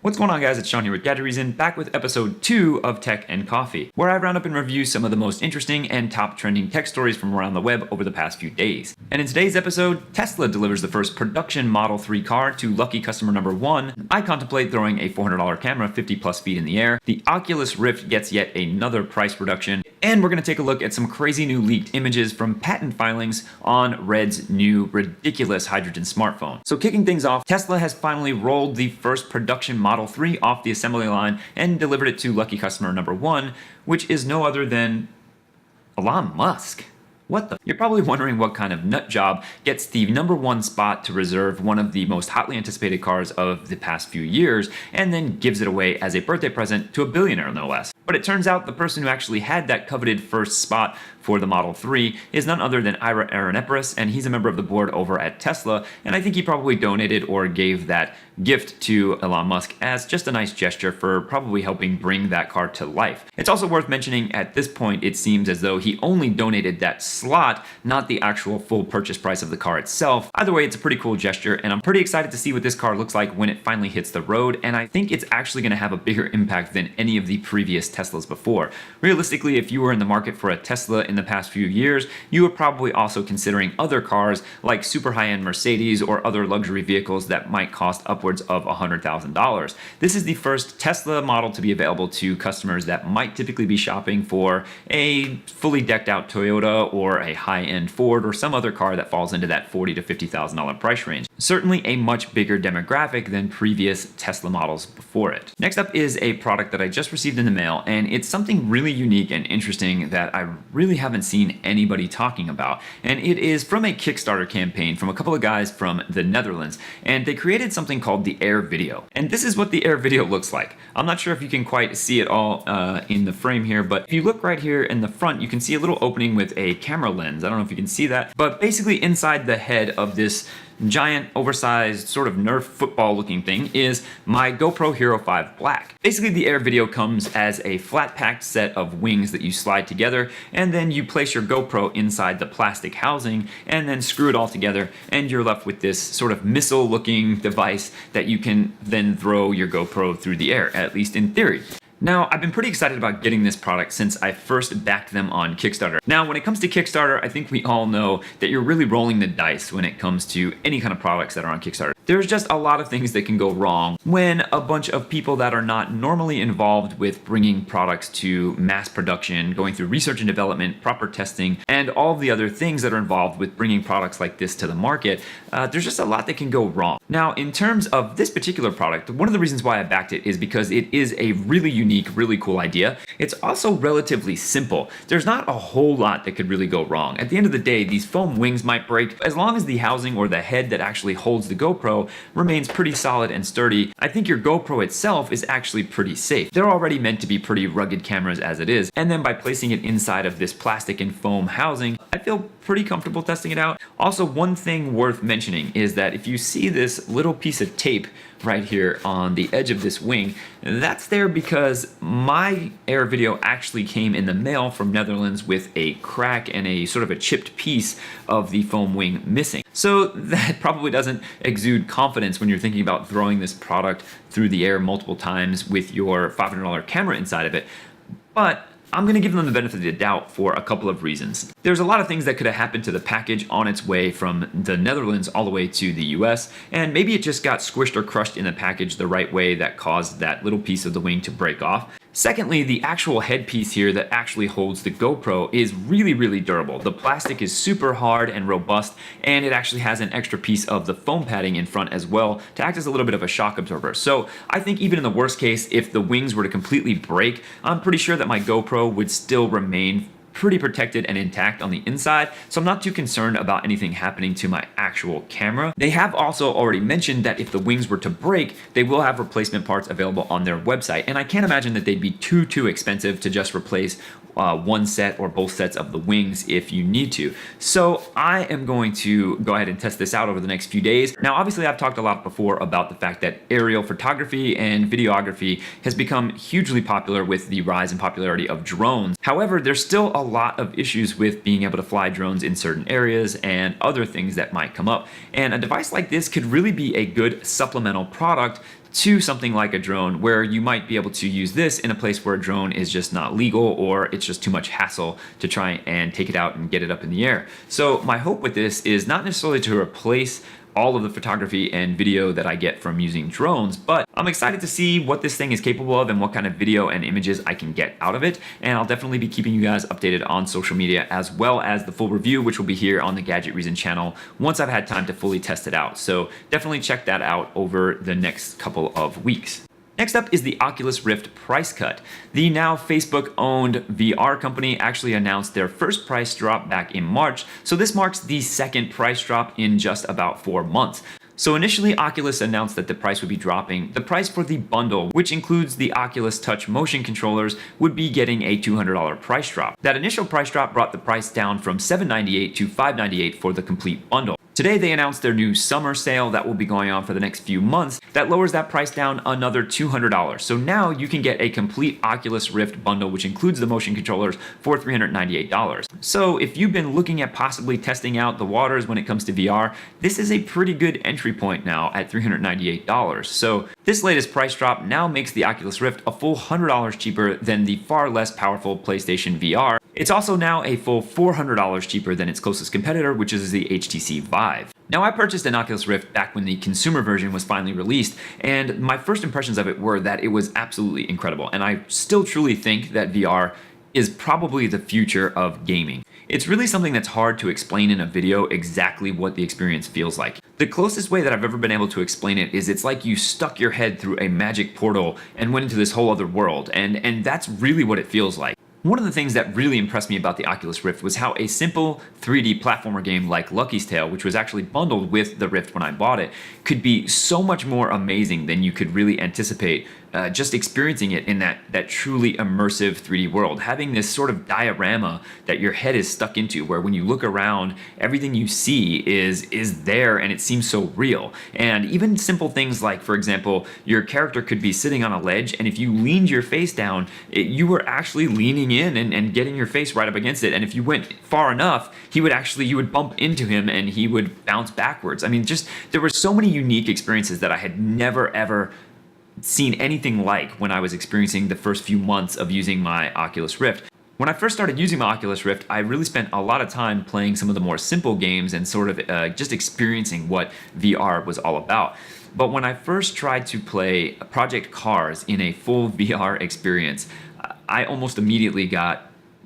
What's going on, guys? It's Sean here with Gadget Reason, back with episode 2 of Tech and Coffee, where I round up and review some of the most interesting and top trending tech stories from around the web over the past few days. And in today's episode, Tesla delivers the first production Model 3 car to lucky customer number 1. I contemplate throwing a $400 camera 50 plus feet in the air. The Oculus Rift gets yet another price reduction. And we're going to take a look at some crazy new leaked images from patent filings on Red's new ridiculous hydrogen smartphone. So kicking things off, Tesla has finally rolled the first production Model 3 off the assembly line and delivered it to lucky customer number 1, which is no other than Elon Musk. What the? You're probably wondering what kind of nut job gets the number 1 spot to reserve one of the most hotly anticipated cars of the past few years and then gives it away as a birthday present to a billionaire, no less. But it turns out the person who actually had that coveted first spot for the Model 3 is none other than Ira Aronepoulos, and he's a member of the board over at Tesla, and I think he probably donated or gave that gift to Elon Musk as just a nice gesture for probably helping bring that car to life. It's also worth mentioning at this point it seems as though he only donated that slot, not the actual full purchase price of the car itself. Either way, it's a pretty cool gesture, and I'm pretty excited to see what this car looks like when it finally hits the road, and I think it's actually going to have a bigger impact than any of the previous Teslas before. Realistically, if you were in the market for a Tesla in the past few years, you were probably also considering other cars like super high-end Mercedes or other luxury vehicles that might cost upwards of $100,000. This is the first Tesla model to be available to customers that might typically be shopping for a fully decked out Toyota or a high-end Ford or some other car that falls into that $40,000 to $50,000 price range. Certainly a much bigger demographic than previous Tesla models before it. Next up is a product that I just received in the mail, and it's something really unique and interesting that I really haven't seen anybody talking about. And it is from a Kickstarter campaign from a couple of guys from the Netherlands, and they created something called the Air Video. And this is what the Air Video looks like. I'm not sure if you can quite see it all in the frame here, but if you look right here in the front, you can see a little opening with a camera lens. I don't know if you can see that, but basically inside the head of this giant, oversized, sort of Nerf football looking thing is my GoPro Hero 5 Black. Basically, the Air Video comes as a flat packed set of wings that you slide together, and then you place your GoPro inside the plastic housing and then screw it all together, and you're left with this sort of missile looking device that you can then throw your GoPro through the air, at least in theory. Now, I've been pretty excited about getting this product since I first backed them on Kickstarter. Now, when it comes to Kickstarter, I think we all know that you're really rolling the dice when it comes to any kind of products that are on Kickstarter. There's just a lot of things that can go wrong when a bunch of people that are not normally involved with bringing products to mass production, going through research and development, proper testing, and all the other things that are involved with bringing products like this to the market, there's just a lot that can go wrong. Now, in terms of this particular product, one of the reasons why I backed it is because it is a really unique, really cool idea. It's also relatively simple. There's not a whole lot that could really go wrong. At the end of the day, these foam wings might break. As long as the housing or the head that actually holds the GoPro remains pretty solid and sturdy, I think your GoPro itself is actually pretty safe. They're already meant to be pretty rugged cameras as it is, and then by placing it inside of this plastic and foam housing, I feel pretty comfortable testing it out. Also, one thing worth mentioning is that if you see this little piece of tape right here on the edge of this wing, that's there because my Air Video actually came in the mail from Netherlands with a crack and a sort of a chipped piece of the foam wing missing. So that probably doesn't exude confidence when you're thinking about throwing this product through the air multiple times with your $500 camera inside of it. But I'm going to give them the benefit of the doubt for a couple of reasons. There's a lot of things that could have happened to the package on its way from the Netherlands all the way to the US, and maybe it just got squished or crushed in the package the right way that caused that little piece of the wing to break off. Secondly, the actual headpiece here that actually holds the GoPro is really, really durable. The plastic is super hard and robust, and it actually has an extra piece of the foam padding in front as well to act as a little bit of a shock absorber. So I think even in the worst case, if the wings were to completely break, I'm pretty sure that my GoPro would still remain pretty protected and intact on the inside, so I'm not too concerned about anything happening to my actual camera. They have also already mentioned that if the wings were to break, they will have replacement parts available on their website, and I can't imagine that they'd be too expensive to just replace one set or both sets of the wings if you need to. So I am going to go ahead and test this out over the next few days. Now, obviously, I've talked a lot before about the fact that aerial photography and videography has become hugely popular with the rise in popularity of drones. However, there's still a lot of issues with being able to fly drones in certain areas and other things that might come up. And a device like this could really be a good supplemental product to something like a drone, where you might be able to use this in a place where a drone is just not legal, or it's just too much hassle to try and take it out and get it up in the air. So my hope with this is not necessarily to replace all of the photography and video that I get from using drones, but I'm excited to see what this thing is capable of and what kind of video and images I can get out of it. And I'll definitely be keeping you guys updated on social media, as well as the full review, which will be here on the Gadget Reason channel once I've had time to fully test it out. So definitely check that out over the next couple of weeks. Next up is the Oculus Rift price cut. The now Facebook-owned VR company actually announced their first price drop back in March, so this marks the second price drop in just about 4 months. So initially, Oculus announced that the price would be dropping. The price for the bundle, which includes the Oculus Touch motion controllers, would be getting a $200 price drop. That initial price drop brought the price down from $798 to $598 for the complete bundle. Today they announced their new summer sale that will be going on for the next few months that lowers that price down another $200. So now you can get a complete Oculus Rift bundle, which includes the motion controllers, for $398. So if you've been looking at possibly testing out the waters when it comes to VR, this is a pretty good entry point now at $398. So this latest price drop now makes the Oculus Rift a full $100 cheaper than the far less powerful PlayStation VR. It's also now a full $400 cheaper than its closest competitor, which is the HTC Vive. Now, I purchased an Oculus Rift back when the consumer version was finally released, and my first impressions of it were that it was absolutely incredible, and I still truly think that VR is probably the future of gaming. It's really something that's hard to explain in a video exactly what the experience feels like. The closest way that I've ever been able to explain it is it's like you stuck your head through a magic portal and went into this whole other world, and that's really what it feels like. One of the things that really impressed me about the Oculus Rift was how a simple 3D platformer game like Lucky's Tale, which was actually bundled with the Rift when I bought it, could be so much more amazing than you could really anticipate just experiencing it in that truly immersive 3D world. Having this sort of diorama that your head is stuck into, where when you look around, everything you see is there and it seems so real. And even simple things like, for example, your character could be sitting on a ledge, and if you leaned your face down, you were actually leaning in and getting your face right up against it. And if you went far enough, you would bump into him and he would bounce backwards. I mean, there were so many unique experiences that I had never ever seen anything like when I was experiencing the first few months of using my Oculus Rift. When I first started using my Oculus Rift, I really spent a lot of time playing some of the more simple games and sort of just experiencing what VR was all about. But when I first tried to play Project Cars in a full VR experience, I almost immediately got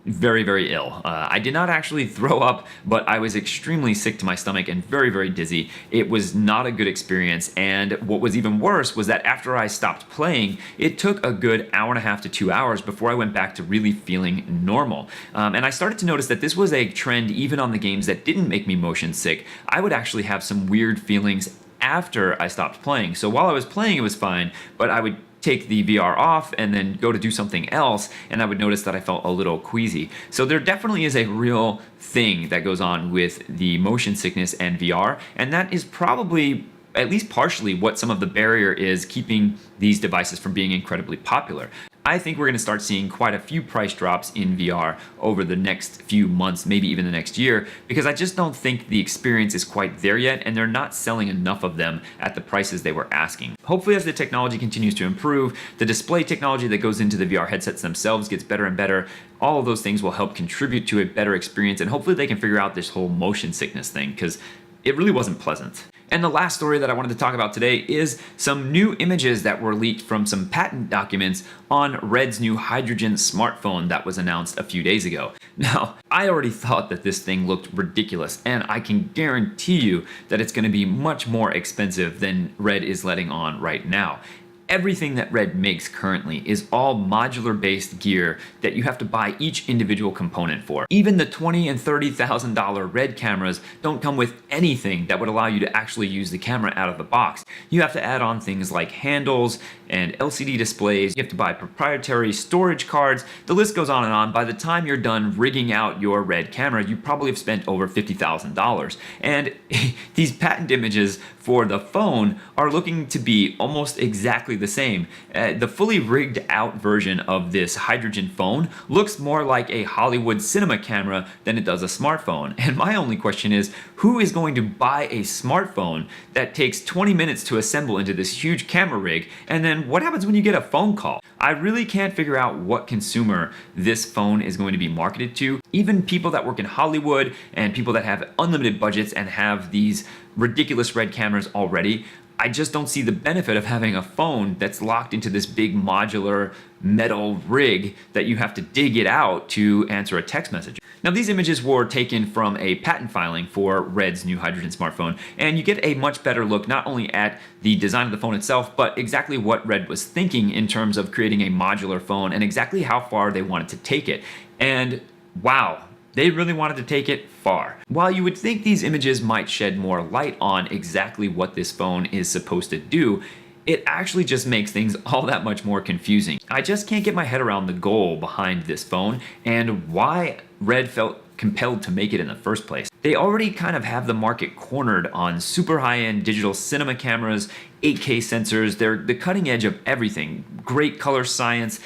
very, very ill. I did not actually throw up, but I was extremely sick to my stomach and very, very dizzy. It was not a good experience, and what was even worse was that after I stopped playing, it took a good hour and a half to 2 hours before I went back to really feeling normal. And I started to notice that this was a trend even on the games that didn't make me motion sick. I would actually have some weird feelings after I stopped playing. So while I was playing, it was fine, but I would take the VR off and then go to do something else, and I would notice that I felt a little queasy. So there definitely is a real thing that goes on with the motion sickness and VR, and that is probably at least partially what some of the barrier is keeping these devices from being incredibly popular. I think we're going to start seeing quite a few price drops in VR over the next few months, maybe even the next year, because I just don't think the experience is quite there yet, and they're not selling enough of them at the prices they were asking. Hopefully, as the technology continues to improve, the display technology that goes into the VR headsets themselves gets better and better. All of those things will help contribute to a better experience, and hopefully they can figure out this whole motion sickness thing, because it really wasn't pleasant. And the last story that I wanted to talk about today is some new images that were leaked from some patent documents on Red's new hydrogen smartphone that was announced a few days ago. Now, I already thought that this thing looked ridiculous, and I can guarantee you that it's going to be much more expensive than Red is letting on right now. Everything that Red makes currently is all modular-based gear that you have to buy each individual component for. Even the $20,000 and $30,000 Red cameras don't come with anything that would allow you to actually use the camera out of the box. You have to add on things like handles and LCD displays. You have to buy proprietary storage cards. The list goes on and on. By the time you're done rigging out your Red camera, you probably have spent over $50,000. And these patent images for the phone are looking to be almost exactly the same. The fully rigged out version of this hydrogen phone looks more like a Hollywood cinema camera than it does a smartphone. And my only question is, who is going to buy a smartphone that takes 20 minutes to assemble into this huge camera rig, and then what happens when you get a phone call? I really can't figure out what consumer this phone is going to be marketed to. Even people that work in Hollywood and people that have unlimited budgets and have these ridiculous red cameras already, I just don't see the benefit of having a phone that's locked into this big modular metal rig that you have to dig it out to answer a text message. Now, these images were taken from a patent filing for Red's new hydrogen smartphone, and you get a much better look not only at the design of the phone itself, but exactly what Red was thinking in terms of creating a modular phone and exactly how far they wanted to take it. And wow, they really wanted to take it far. While you would think these images might shed more light on exactly what this phone is supposed to do, it actually just makes things all that much more confusing. I just can't get my head around the goal behind this phone and why Red felt compelled to make it in the first place. They already kind of have the market cornered on super high-end digital cinema cameras, 8K sensors. They're the cutting edge of everything. Great color science,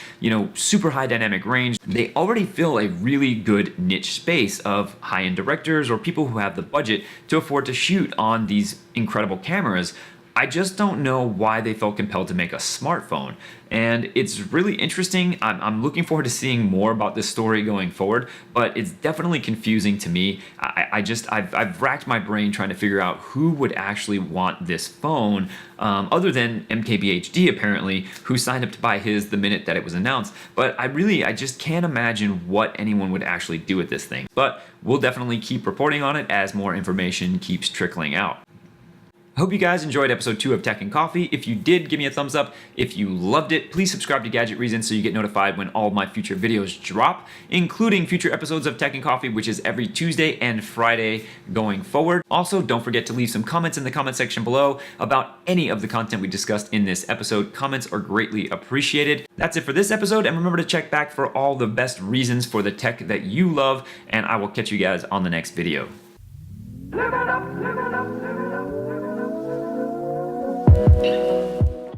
super high dynamic range. They already fill a really good niche space of high-end directors or people who have the budget to afford to shoot on these incredible cameras. I just don't know why they felt compelled to make a smartphone. And it's really interesting. I'm looking forward to seeing more about this story going forward, but it's definitely confusing to me. I've racked my brain trying to figure out who would actually want this phone, other than MKBHD apparently, who signed up to buy his the minute that it was announced. But I just can't imagine what anyone would actually do with this thing. But we'll definitely keep reporting on it as more information keeps trickling out. I hope you guys enjoyed episode 2 of Tech and Coffee. If you did, give me a thumbs up. If you loved it, please subscribe to Gadget Reason so you get notified when all of my future videos drop, including future episodes of Tech and Coffee, which is every Tuesday and Friday going forward. Also, don't forget to leave some comments in the comment section below about any of the content we discussed in this episode. Comments are greatly appreciated. That's it for this episode, and remember to check back for all the best reasons for the tech that you love, and I will catch you guys on the next video. Live it up, live it up, live it up.